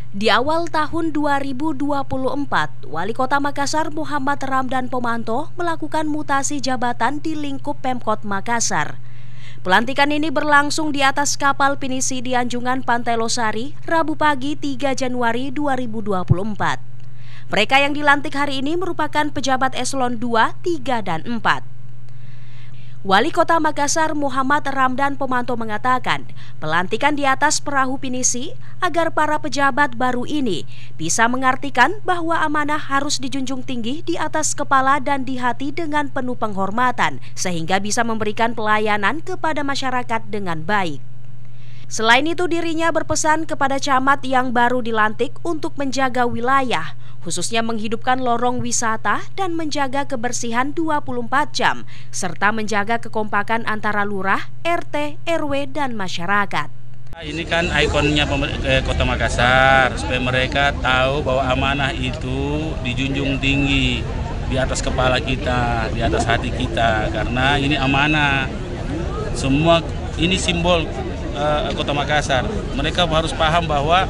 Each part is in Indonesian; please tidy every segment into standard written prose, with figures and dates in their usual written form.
Di awal tahun 2024, Wali Kota Makassar Muhammad Ramdan Pomanto melakukan mutasi jabatan di lingkup Pemkot Makassar. Pelantikan ini berlangsung di atas kapal pinisi di Anjungan Pantai Losari, Rabu pagi 3 Januari 2024. Mereka yang dilantik hari ini merupakan pejabat eselon 2, 3, dan 4. Wali Kota Makassar Muhammad Ramdan Pomanto mengatakan pelantikan di atas perahu pinisi agar para pejabat baru ini bisa mengartikan bahwa amanah harus dijunjung tinggi di atas kepala dan di hati dengan penuh penghormatan sehingga bisa memberikan pelayanan kepada masyarakat dengan baik. Selain itu, dirinya berpesan kepada camat yang baru dilantik untuk menjaga wilayah, khususnya menghidupkan lorong wisata dan menjaga kebersihan 24 jam, serta menjaga kekompakan antara lurah, RT, RW, dan masyarakat. Ini kan ikonnya Kota Makassar, supaya mereka tahu bahwa amanah itu dijunjung tinggi di atas kepala kita, di atas hati kita, karena ini amanah. Semua ini simbol Kota Makassar. Mereka harus paham bahwa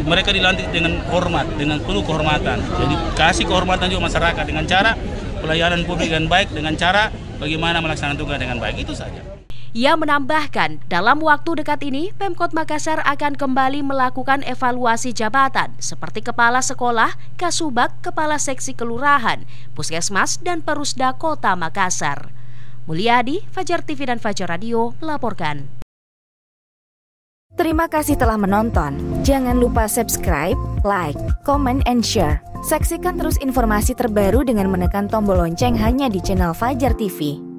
mereka dilantik dengan hormat, dengan penuh kehormatan. Jadi kasih kehormatan juga masyarakat dengan cara pelayanan publik dengan baik, dengan cara bagaimana melaksanakan tugas dengan baik, itu saja. Ia menambahkan, dalam waktu dekat ini, Pemkot Makassar akan kembali melakukan evaluasi jabatan seperti Kepala Sekolah, Kasubag, Kepala Seksi Kelurahan, Puskesmas, dan Perusda Kota Makassar. Mulyadi, Fajar TV dan Fajar Radio melaporkan. Terima kasih telah menonton. Jangan lupa subscribe, like, comment, and share. Saksikan terus informasi terbaru dengan menekan tombol lonceng hanya di channel Fajar TV.